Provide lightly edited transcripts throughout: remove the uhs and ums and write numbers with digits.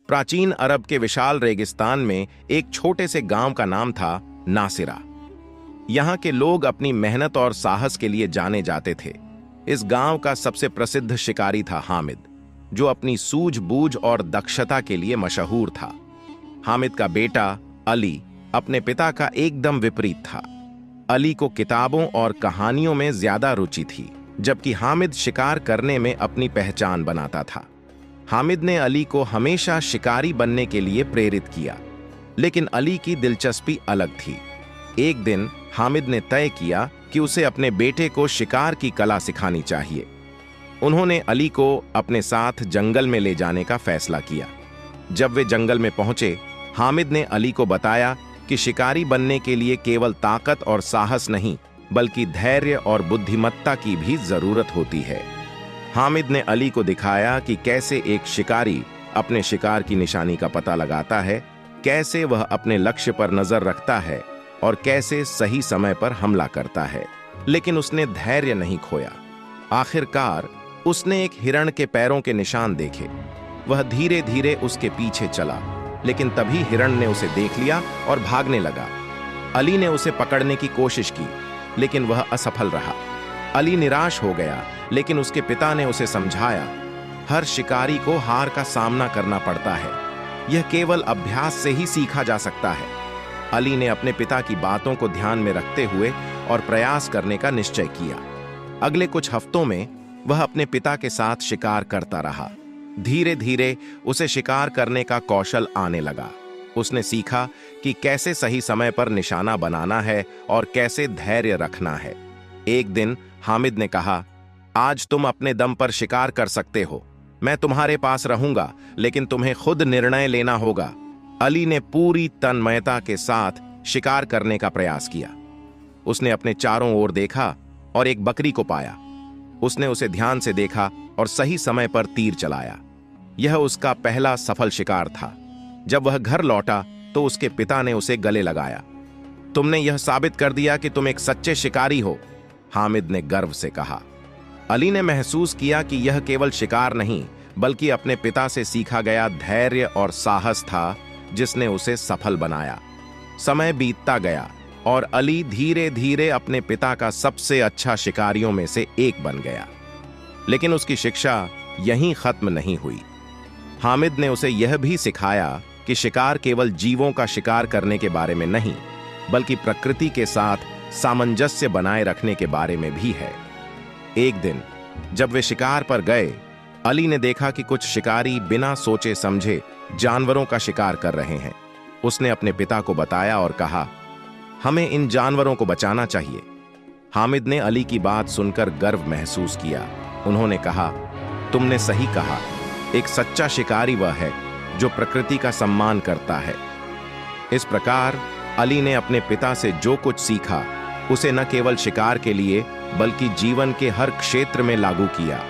प्राचीन अरब के विशाल रेगिस्तान में एक छोटे से गांव का नाम था नासिरा। यहाँ के लोग अपनी मेहनत और साहस के लिए जाने जाते थे। इस गांव का सबसे प्रसिद्ध शिकारी था हामिद, जो अपनी सूझबूझ और दक्षता के लिए मशहूर था। हामिद का बेटा अली अपने पिता का एकदम विपरीत था। अली को किताबों और कहानियों में ज्यादा रुचि थी, जबकि हामिद शिकार करने में अपनी पहचान बनाता था। हामिद ने अली को हमेशा शिकारी बनने के लिए प्रेरित किया, लेकिन अली की दिलचस्पी अलग थी। एक दिन हामिद ने तय किया कि उसे अपने बेटे को शिकार की कला सिखानी चाहिए। उन्होंने अली को अपने साथ जंगल में ले जाने का फैसला किया। जब वे जंगल में पहुंचे, हामिद ने अली को बताया कि शिकारी बनने के लिए केवल ताकत और साहस नहीं, बल्कि धैर्य और बुद्धिमत्ता की भी जरूरत होती है। हामिद ने अली को दिखाया कि कैसे एक शिकारी अपने शिकार की निशानी का पता लगाता है, कैसे वह अपने लक्ष्य पर नजर रखता है और कैसे सही समय पर हमला करता है। लेकिन उसने धैर्य नहीं खोया। आखिरकार उसने एक हिरण के पैरों के निशान देखे। वह धीरे धीरे उसके पीछे चला, लेकिन तभी हिरण ने उसे देख लिया और भागने लगा। अली ने उसे पकड़ने की कोशिश की, लेकिन वह असफल रहा। अली निराश हो गया, लेकिन उसके पिता ने उसे समझाया, हर शिकारी को हार का सामना करना पड़ता है। यह केवल अभ्यास से ही सीखा जा सकता है। अली ने अपने पिता की बातों को ध्यान में रखते हुए और प्रयास करने का निश्चय किया। अगले कुछ हफ्तों में वह अपने पिता के साथ शिकार करता रहा। धीरे धीरे उसे शिकार करने का कौशल आने लगा। उसने सीखा कि कैसे सही समय पर निशाना बनाना है और कैसे धैर्य रखना है। एक दिन हामिद ने कहा, आज तुम अपने दम पर शिकार कर सकते हो। मैं तुम्हारे पास रहूंगा, लेकिन तुम्हें खुद निर्णय लेना होगा। अली ने पूरी तन्मयता के साथ शिकार करने का प्रयास किया। उसने अपने चारों ओर देखा और एक बकरी को पाया। उसने उसे ध्यान से देखा और सही समय पर तीर चलाया। यह उसका पहला सफल शिकार था। जब वह घर लौटा तो उसके पिता ने उसे गले लगाया। तुमने यह साबित कर दिया कि तुम एक सच्चे शिकारी हो, हामिद ने गर्व से कहा। अली ने महसूस किया कि यह केवल शिकार नहीं, बल्कि अपने पिता से सीखा गया धैर्य और साहस था, जिसने उसे सफल बनाया। समय बीतता गया और अली धीरे धीरे अपने पिता का सबसे अच्छा शिकारियों में से एक बन गया। लेकिन उसकी शिक्षा यहीं खत्म नहीं हुई। हामिद ने उसे यह भी सिखाया कि शिकार केवल जीवों का शिकार करने के बारे में नहीं, बल्कि प्रकृति के साथ सामंजस्य बनाए रखने के बारे में भी है। एक दिन जब वे शिकार पर गए, अली ने देखा कि कुछ शिकारी बिना सोचे समझे जानवरों का शिकार कर रहे हैं। उसने अपने पिता को बताया और कहा, हमें इन जानवरों को बचाना चाहिए। हामिद ने अली की बात सुनकर गर्व महसूस किया। उन्होंने कहा, तुमने सही कहा। एक सच्चा शिकारी वह है जो प्रकृति का सम्मान करता है। इस प्रकार अली ने अपने पिता से जो कुछ सीखा, उसे न केवल शिकार के लिए बल्कि जीवन के हर क्षेत्र में लागू किया।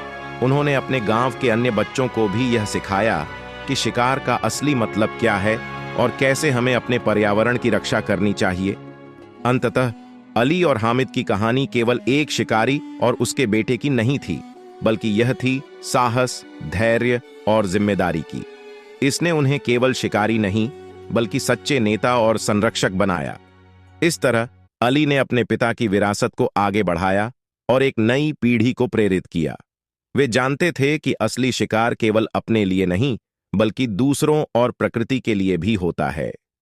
उन्होंने अपने गांव के अन्य बच्चों को भी यह सिखाया कि शिकार का असली मतलब क्या है और कैसे हमें अपने पर्यावरण की रक्षा करनी चाहिए। अंततः अली और हामिद की कहानी केवल एक शिकारी और उसके बेटे की नहीं थी, बल्कि यह थी साहस, धैर्य और जिम्मेदारी की। इसने उन्हें केवल शिकारी नहीं, बल्कि सच्चे नेता और संरक्षक बनाया। इस तरह अली ने अपने पिता की विरासत को आगे बढ़ाया और एक नई पीढ़ी को प्रेरित किया। वे जानते थे कि असली शिकार केवल अपने लिए नहीं, बल्कि दूसरों और प्रकृति के लिए भी होता है।